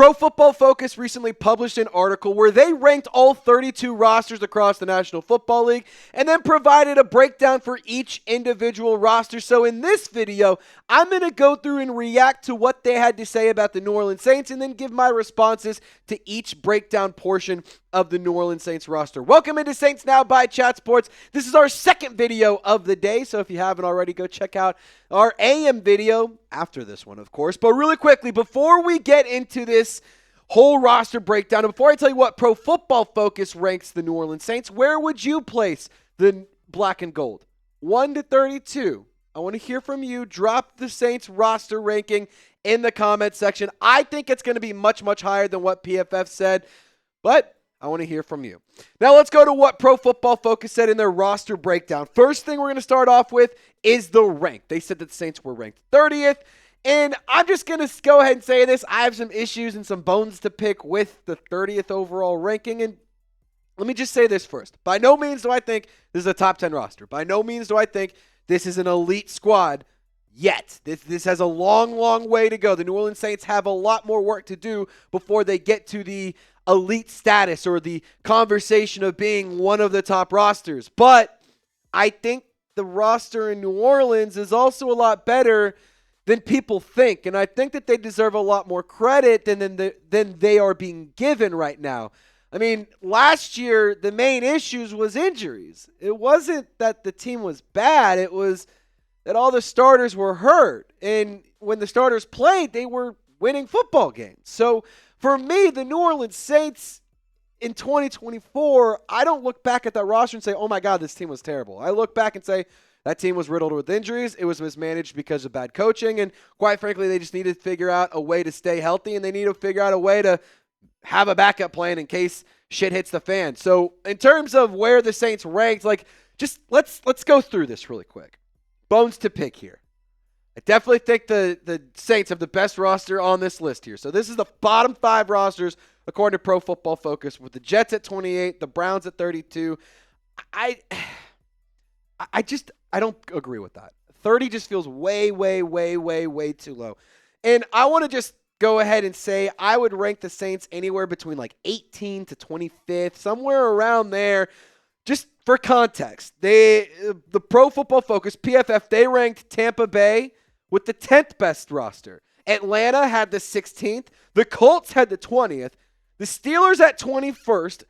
Pro Football Focus recently published an article where they ranked all 32 rosters across the National Football League and then provided a breakdown for each individual roster. So in this video, I'm going to go through and react to what they had to say about the New Orleans Saints and then give my responses to each breakdown portion of the New Orleans Saints roster. Welcome into Saints Now by Chat Sports. This is our second video of the day, so if you haven't already, go check out our AM video after this one, of course. But really quickly, before we get into this whole roster breakdown, and before I tell you what Pro Football Focus ranks the New Orleans Saints, where would you place the black and gold? 1 to 32. I want to hear from you. Drop the Saints roster ranking in the comment section. I think it's going to be much, much higher than what PFF said, but I want to hear from you. Now let's go to what Pro Football Focus said in their roster breakdown. First thing we're going to start off with is the rank. They said that the Saints were ranked 30th, and I'm just going to go ahead and say this. I have some issues and some bones to pick with the 30th overall ranking, and let me just say this first. By no means do I think this is a top 10 roster. By no means do I think this is an elite squad yet. This has a long, long way to go. The New Orleans Saints have a lot more work to do before they get to the elite status or the conversation of being one of the top rosters. But I think the roster in New Orleans is also a lot better than people think. And I think that they deserve a lot more credit than they are being given right now. I mean, last year, the main issues was injuries. It wasn't that the team was bad. It was that all the starters were hurt. And when the starters played, they were winning football games. So for me, the New Orleans Saints in 2024, I don't look back at that roster and say, oh my God, this team was terrible. I look back and say, that team was riddled with injuries. It was mismanaged because of bad coaching. And quite frankly, they just need to figure out a way to stay healthy, and they need to figure out a way to have a backup plan in case shit hits the fan. So in terms of where the Saints ranked, just let's go through this really quick. Bones to pick here. I definitely think the Saints have the best roster on this list here. So this is the bottom 5 rosters according to Pro Football Focus, with the Jets at 28, the Browns at 32. I don't agree with that. 30 just feels way, way, way, way, way too low. And I want to just go ahead and say I would rank the Saints anywhere between 18 to 25th, somewhere around there. Just for context, the Pro Football Focus, PFF, they ranked Tampa Bay with the 10th best roster. Atlanta had the 16th. The Colts had the 20th. The Steelers at 21st.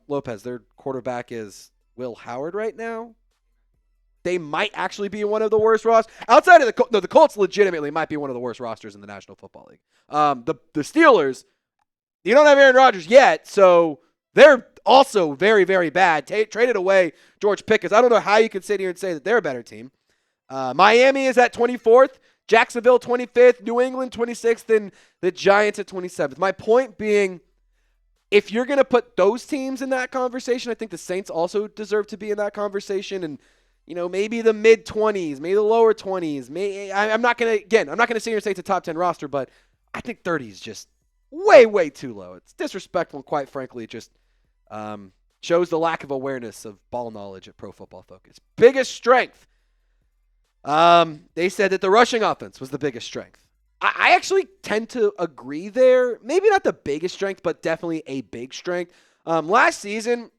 Lopez, their quarterback is Will Howard right now. They might actually be one of the worst rosters. Outside of the Colts legitimately might be one of the worst rosters in the National Football League. The Steelers, you don't have Aaron Rodgers yet, so they're also very, very bad. Traded away George Pickens. I don't know how you can sit here and say that they're a better team. Miami is at 24th. Jacksonville 25th. New England 26th. And the Giants at 27th. My point being, if you're going to put those teams in that conversation, I think the Saints also deserve to be in that conversation. And maybe the mid-20s, maybe the lower 20s. I'm not going to sit here and say it's a top 10 roster, but I think 30 is just way, way too low. It's disrespectful, and quite frankly, it just shows the lack of awareness of ball knowledge at Pro Football Focus. Biggest strength. They said that the rushing offense was the biggest strength. I actually tend to agree there. Maybe not the biggest strength, but definitely a big strength. Last season,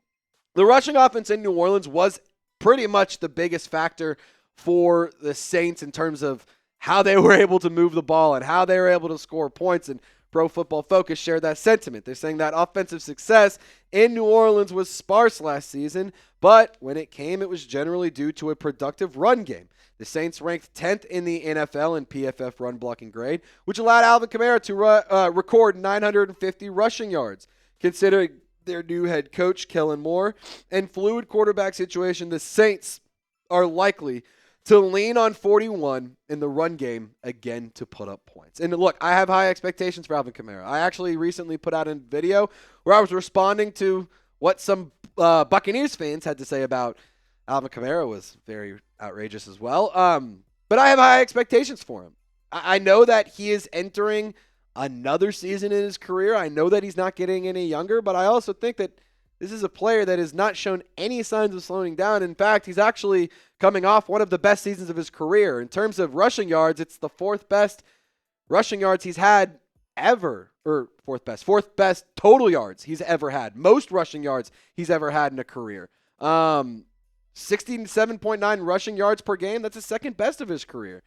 the rushing offense in New Orleans was pretty much the biggest factor for the Saints in terms of how they were able to move the ball and how they were able to score points. And Pro Football Focus shared that sentiment. They're saying that offensive success in New Orleans was sparse last season, but when it came, it was generally due to a productive run game. The Saints ranked 10th in the NFL in PFF run blocking grade, which allowed Alvin Kamara to record 950 rushing yards. Considering their new head coach, Kellen Moore, and fluid quarterback situation, the Saints are likely to lean on 41 in the run game again to put up points. And look, I have high expectations for Alvin Kamara. I actually recently put out a video where I was responding to what some Buccaneers fans had to say about Alvin Kamara. Was very outrageous as well. But I have high expectations for him. I know that he is entering another season in his career. I know that he's not getting any younger, but I also think that this is a player that has not shown any signs of slowing down. In fact, he's actually coming off one of the best seasons of his career. In terms of rushing yards, it's the 4th best rushing yards he's had ever fourth best total yards he's ever had. Most rushing yards he's ever had in a career. 67.9 rushing yards per game. That's the second best of his career.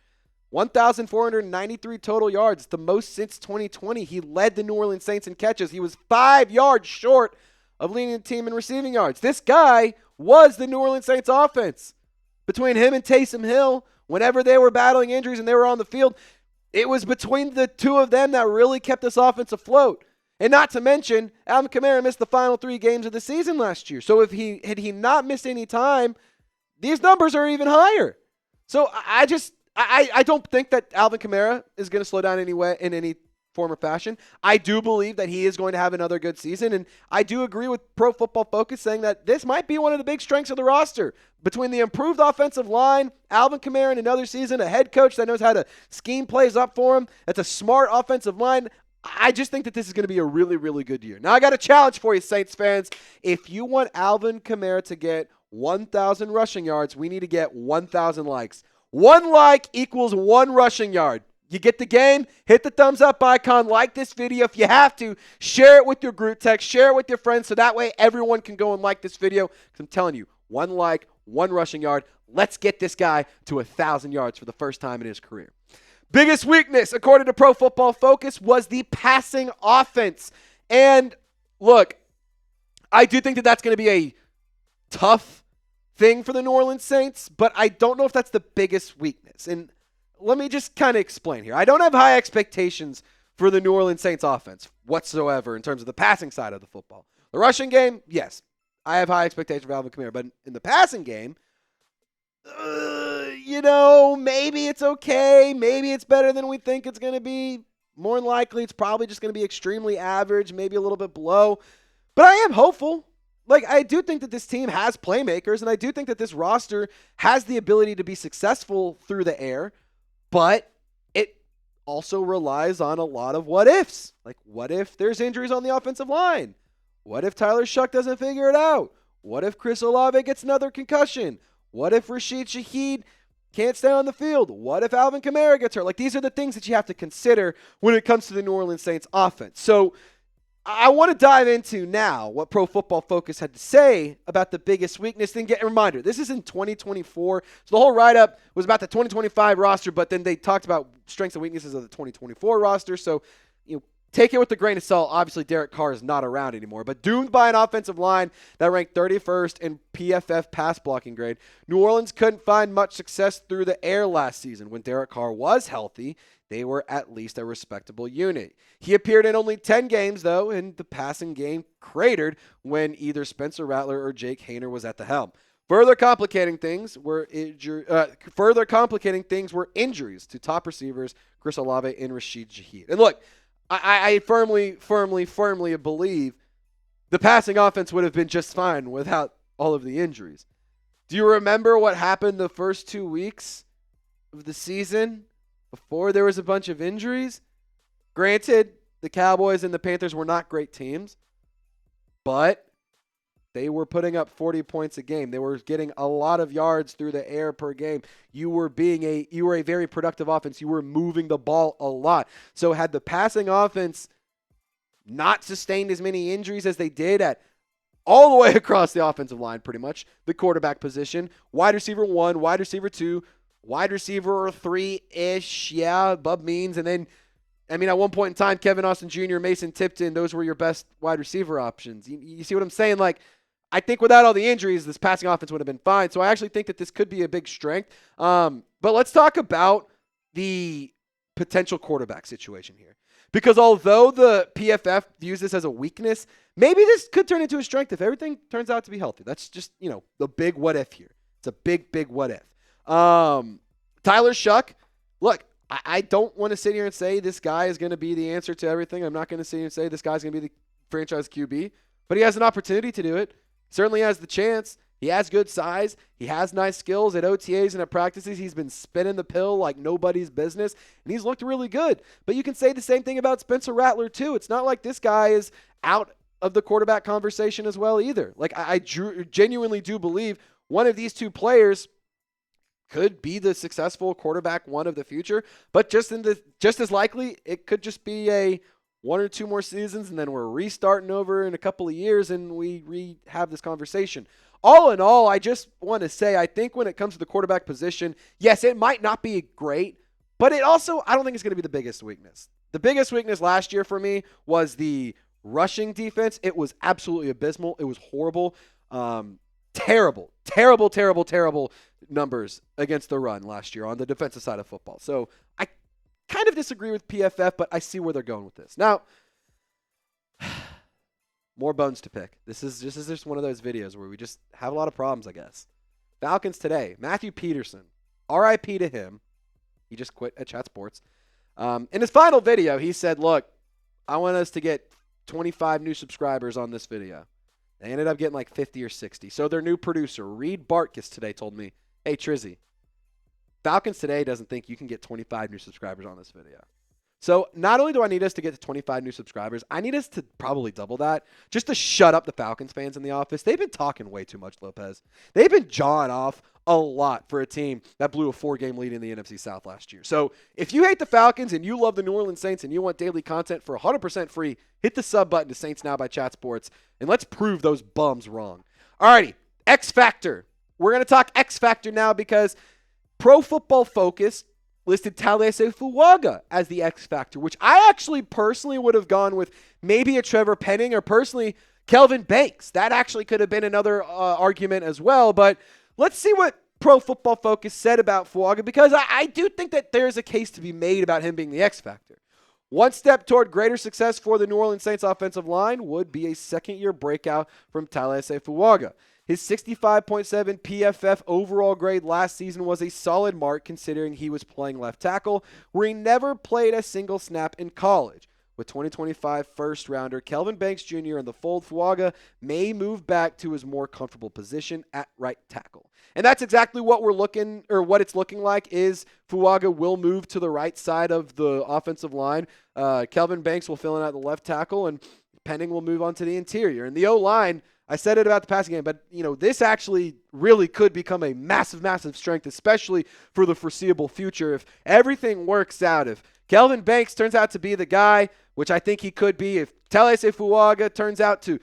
1,493 total yards, the most since 2020. He led the New Orleans Saints in catches. He was 5 yards short of leading the team in receiving yards. This guy was the New Orleans Saints offense. Between him and Taysom Hill, whenever they were battling injuries and they were on the field, it was between the two of them that really kept this offense afloat. And not to mention, Alvin Kamara missed the final 3 games of the season last year. So if he not missed any time, these numbers are even higher. So I don't think that Alvin Kamara is going to slow down in any form or fashion. I do believe that he is going to have another good season, and I do agree with Pro Football Focus saying that this might be one of the big strengths of the roster. Between the improved offensive line, Alvin Kamara in another season, a head coach that knows how to scheme plays up for him, that's a smart offensive line, I just think that this is going to be a really, really good year. Now, I got a challenge for you, Saints fans. If you want Alvin Kamara to get 1,000 rushing yards, we need to get 1,000 likes. 1 like equals 1 rushing yard. You get the game, hit the thumbs up icon, like this video. If you have to, share it with your group text, share it with your friends, so that way everyone can go and like this video. Because I'm telling you, 1 like, 1 rushing yard. Let's get this guy to 1,000 yards for the first time in his career. Biggest weakness, according to Pro Football Focus, was the passing offense. And look, I do think that that's going to be a tough thing for the New Orleans Saints, but I don't know if that's the biggest weakness. And let me just kind of explain here. I don't have high expectations for the New Orleans Saints offense whatsoever in terms of the passing side of the football. The rushing game, yes, I have high expectations for Alvin Kamara, but in the passing game, maybe it's okay. Maybe it's better than we think it's going to be. More than likely, it's probably just going to be extremely average, maybe a little bit below. But I am hopeful. I do think that this team has playmakers, and I do think that this roster has the ability to be successful through the air, but it also relies on a lot of what-ifs. What if there's injuries on the offensive line? What if Tyler Shough doesn't figure it out? What if Chris Olave gets another concussion? What if Rashid Shaheed can't stay on the field? What if Alvin Kamara gets hurt? These are the things that you have to consider when it comes to the New Orleans Saints offense. So I want to dive into now what Pro Football Focus had to say about the biggest weakness. Then get a reminder, this is in 2024. So the whole write-up was about the 2025 roster, but then they talked about strengths and weaknesses of the 2024 roster. So, take it with a grain of salt. Obviously, Derek Carr is not around anymore, but doomed by an offensive line that ranked 31st in PFF pass blocking grade. New Orleans couldn't find much success through the air last season. When Derek Carr was healthy, they were at least a respectable unit. He appeared in only 10 games, though, and the passing game cratered when either Spencer Rattler or Jake Haener was at the helm. Further complicating things were injuries to top receivers Chris Olave and Rashid Shaheed. And look, I firmly believe the passing offense would have been just fine without all of the injuries. Do you remember what happened the first 2 weeks of the season before there was a bunch of injuries? Granted, the Cowboys and the Panthers were not great teams, but they were putting up 40 points a game. They were getting a lot of yards through the air per game. You were a very productive offense. You were moving the ball a lot. So had the passing offense not sustained as many injuries as they did at all the way across the offensive line, pretty much, the quarterback position, wide receiver 1, wide receiver 2, wide receiver 3-ish, Bub Means, and then, at one point in time, Kevin Austin Jr., Mason Tipton, those were your best wide receiver options. You see what I'm saying? I think without all the injuries, this passing offense would have been fine. So I actually think that this could be a big strength. But let's talk about the potential quarterback situation here. Because although the PFF views this as a weakness, maybe this could turn into a strength if everything turns out to be healthy. That's just, the big what if here. It's a big, big what if. Tyler Shough, look, I don't want to sit here and say this guy is going to be the answer to everything. I'm not going to sit here and say this guy's going to be the franchise QB. But he has an opportunity to do it. Certainly has the chance. He has good size. He has nice skills at OTAs and at practices. He's been spinning the pill like nobody's business, and he's looked really good. But you can say the same thing about Spencer Rattler, too. It's not like this guy is out of the quarterback conversation as well either. I genuinely do believe one of these two players could be the successful quarterback one of the future, but just as likely, it could just be a 1 or 2 more seasons, and then we're restarting over in a couple of years, and we have this conversation. All in all, I just want to say, I think when it comes to the quarterback position, yes, it might not be great, but it also, I don't think it's going to be the biggest weakness. The biggest weakness last year for me was the rushing defense. It was absolutely abysmal. It was horrible. Terrible numbers against the run last year on the defensive side of football. So I kind of disagree with PFF, but I see where they're going with this. Now, more bones to pick. This is just one of those videos where we just have a lot of problems, I guess. Falcons today, Matthew Peterson, RIP to him. He just quit at Chat Sports. In his final video, he said, look, I want us to get 25 new subscribers on this video. They ended up getting like 50 or 60. So their new producer, Reed Bartkus, today told me, hey, Trizzy, Falcons today doesn't think you can get 25 new subscribers on this video. So not only do I need us to get to 25 new subscribers, I need us to probably double that just to shut up the Falcons fans in the office. They've been talking way too much, Lopez. They've been jawing off a lot for a team that blew a 4-game lead in the NFC South last year. So if you hate the Falcons and you love the New Orleans Saints and you want daily content for 100% free, hit the sub button to Saints Now by Chat Sports, and let's prove those bums wrong. Alrighty, XFactor. We're going to talk XFactor now because Pro Football Focus listed Taliese Fuaga as the X factor, which I actually personally would have gone with maybe a Trevor Penning or personally Kelvin Banks. That actually could have been another argument as well. But let's see what Pro Football Focus said about Fuaga, because I do think that there's a case to be made about him being the X factor. One step toward greater success for the New Orleans Saints offensive line would be a second-year breakout from Taliese Fuaga. His 65.7 PFF overall grade last season was a solid mark considering he was playing left tackle, where he never played a single snap in college. With 2025 first-rounder Kelvin Banks Jr. in the fold, Fuaga may move back to his more comfortable position at right tackle. And that's exactly what what it's looking like is Fuaga will move to the right side of the offensive line. Kelvin Banks will fill in at the left tackle, and Penning will move on to the interior. And the O-line, I said it about the passing game, but this actually really could become a massive, massive strength, especially for the foreseeable future if everything works out. If Kelvin Banks turns out to be the guy, which I think he could be, if Taliese Fuaga turns out to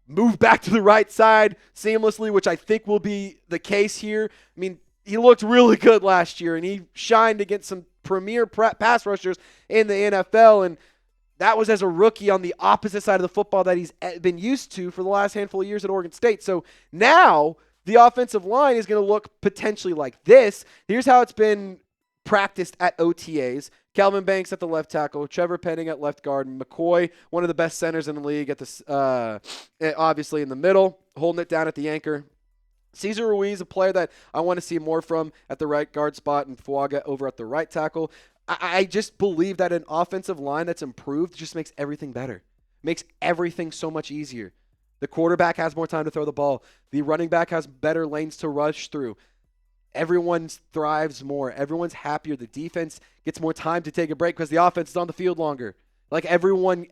move back to the right side seamlessly, which I think will be the case here. I mean, he looked really good last year, and he shined against some premier pass rushers in the NFL, and that was as a rookie on the opposite side of the football that he's been used to for the last handful of years at Oregon State. So now the offensive line is going to look potentially like this. Here's how it's been practiced at OTAs. Kelvin Banks at the left tackle, Trevor Penning at left guard, McCoy, one of the best centers in the league, at the obviously in the middle, holding it down at the anchor. Cesar Ruiz, a player that I want to see more from at the right guard spot, and Fuaga over at the right tackle. I just believe that an offensive line that's improved just makes everything better. Makes everything so much easier. The quarterback has more time to throw the ball. The running back has better lanes to rush through. Everyone thrives more. Everyone's happier. The defense gets more time to take a break because the offense is on the field longer. Like everyone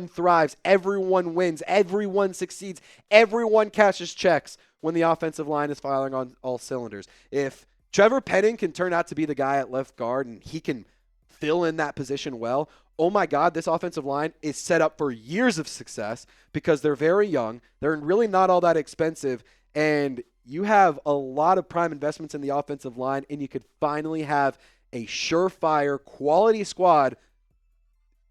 thrives. Everyone wins. Everyone succeeds. Everyone cashes checks when the offensive line is firing on all cylinders. If Trevor Penning can turn out to be the guy at left guard and he can fill in that position well, oh my God, this offensive line is set up for years of success because they're very young. They're really not all that expensive, and you have a lot of prime investments in the offensive line, and you could finally have a surefire quality squad,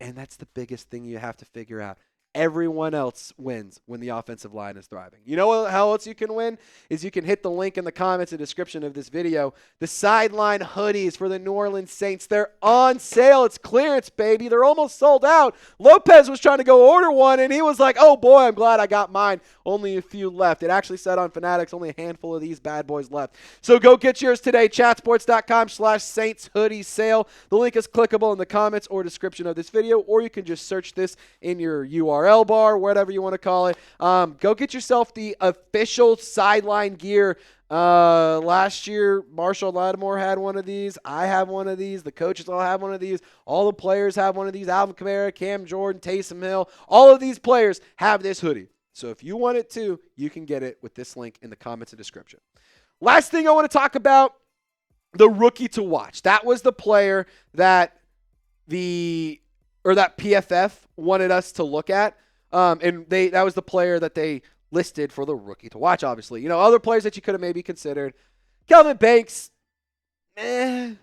and that's the biggest thing you have to figure out. Everyone else wins when the offensive line is thriving. You know how else you can win? Is you can hit the link in the comments and description of this video. The sideline hoodies for the New Orleans Saints, they're on sale. It's clearance, baby. They're almost sold out. Lopez was trying to go order one, and he was like, oh, boy, I'm glad I got mine. Only a few left. It actually said on Fanatics, only a handful of these bad boys left. So go get yours today, chatsports.com/Saints hoodie sale. The link is clickable in the comments or description of this video, or you can just search this in your URL bar, whatever you want to call it. Go get yourself the official sideline gear. Last year, Marshall Lattimore had one of these. I have one of these. The coaches all have one of these. All the players have one of these. Alvin Kamara, Cam Jordan, Taysom Hill. All of these players have this hoodie. So if you want it too, you can get it with this link in the comments and description. Last thing I want to talk about, the rookie to watch. That was the player that the or that PFF wanted us to look at. And that was the player that they listed for the rookie to watch, obviously. Other players that you could have maybe considered. Kelvin Banks, I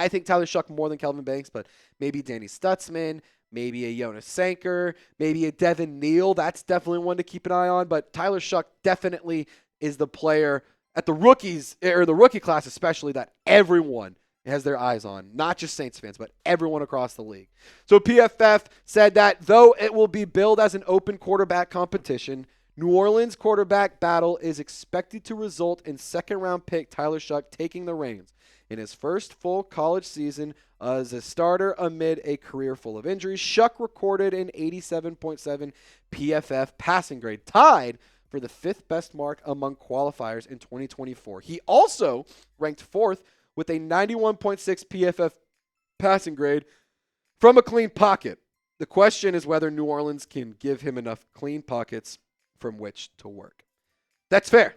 think Tyler Shough more than Kelvin Banks, but maybe Danny Stutzman, maybe a Jonas Sanker, maybe a Devin Neal. That's definitely one to keep an eye on. But Tyler Shough definitely is the player at the rookies, or the rookie class especially, that everyone has their eyes on. Not just Saints fans, but everyone across the league. So PFF said that though it will be billed as an open quarterback competition, New Orleans quarterback battle is expected to result in second-round pick Tyler Shough taking the reins in his first full college season as a starter amid a career full of injuries. Shough recorded an 87.7 PFF passing grade, tied for the fifth best mark among qualifiers in 2024. He also ranked fourth with a 91.6 PFF passing grade from a clean pocket. The question is whether New Orleans can give him enough clean pockets from which to work. That's fair.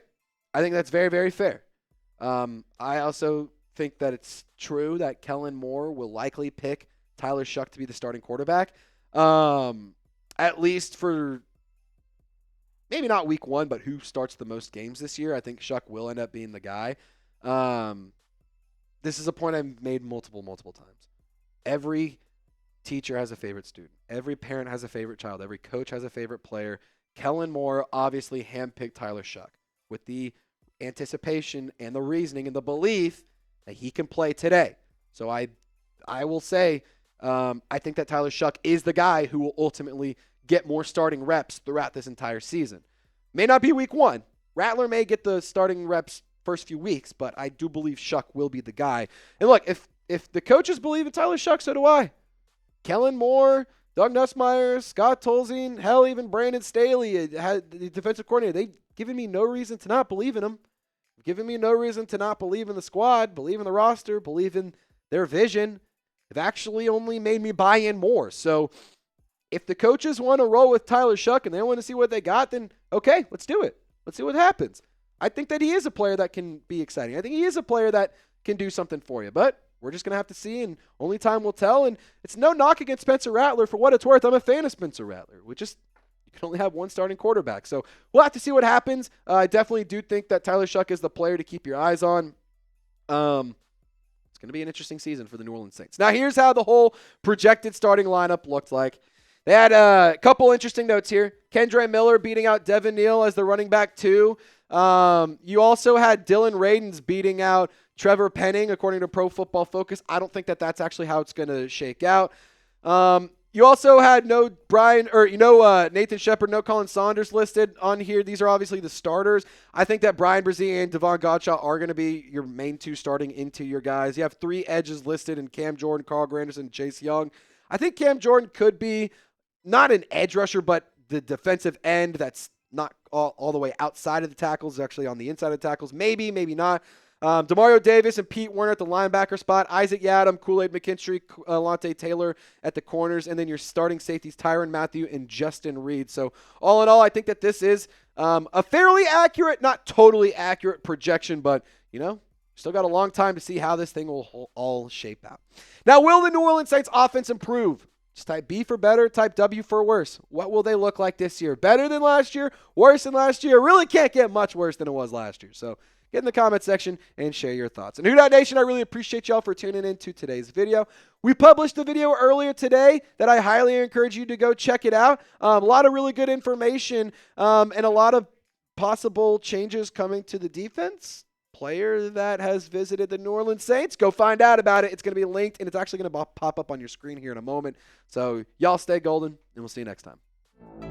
I think that's very, very fair. I also think that it's true that Kellen Moore will likely pick Tyler Shough to be the starting quarterback, at least for maybe not week one, but who starts the most games this year. I think Shough will end up being the guy. This is a point I've made multiple times. Every teacher has a favorite student. Every parent has a favorite child. Every coach has a favorite player. Kellen Moore obviously handpicked Tyler Shough with the anticipation and the reasoning and the belief that he can play today. So I will say I think that Tyler Shough is the guy who will ultimately get more starting reps throughout this entire season. May not be week one. Rattler may get the starting reps first few weeks, but I do believe Shough will be the guy. And look, if the coaches believe in Tyler Shough, so do I. Kellen Moore, Doug Nussmeier, Scott Tolzien, hell, even Brandon Staley, the defensive coordinator, they've given me no reason to not believe in him. They've given me no reason to not believe in the squad, believe in the roster, believe in their vision. They've actually only made me buy in more. So if the coaches want to roll with Tyler Shough and they want to see what they got, then okay, let's do it. Let's see what happens. I think that he is a player that can be exciting. I think he is a player that can do something for you. But we're just going to have to see, and only time will tell. And it's no knock against Spencer Rattler. For what it's worth, I'm a fan of Spencer Rattler. You can only have one starting quarterback. So we'll have to see what happens. I definitely do think that Tyler Shough is the player to keep your eyes on. It's going to be an interesting season for the New Orleans Saints. Now, here's how the whole projected starting lineup looked like. They had a couple interesting notes here. Kendre Miller beating out Devin Neal as the running back 2. You also had Dylan Radins beating out Trevor Penning, according to Pro Football Focus. I don't think that that's actually how it's going to shake out. You also had Nathan Shepard, no Colin Saunders listed on here. These are obviously the starters. I think that Brian Brzee and Devon Gottschall are going to be your main two starting into your guys. You have 3 edges listed in Cam Jordan, Carl Granderson, and Chase Young. I think Cam Jordan could be not an edge rusher, but the defensive end that's not all the way outside of the tackles, actually on the inside of the tackles. Maybe, maybe not. Demario Davis and Pete Werner at the linebacker spot. Isaac Yadam, Kool-Aid McKinstry, Alante Taylor at the corners. And then your starting safeties, Tyrann Mathieu and Justin Reed. So all in all, I think that this is a fairly accurate, not totally accurate projection, but, still got a long time to see how this thing will all shape out. Now, will the New Orleans Saints offense improve? Just type B for better, type W for worse. What will they look like this year? Better than last year? Worse than last year? Really can't get much worse than it was last year. So get in the comment section and share your thoughts. And Who Dat Nation, I really appreciate y'all for tuning in to today's video. We published a video earlier today that I highly encourage you to go check it out. A lot of really good information and a lot of possible changes coming to the defense. Player that has visited the New Orleans Saints. Go find out about it. It's going to be linked, and it's actually going to pop up on your screen here in a moment. So y'all stay golden, and we'll see you next time.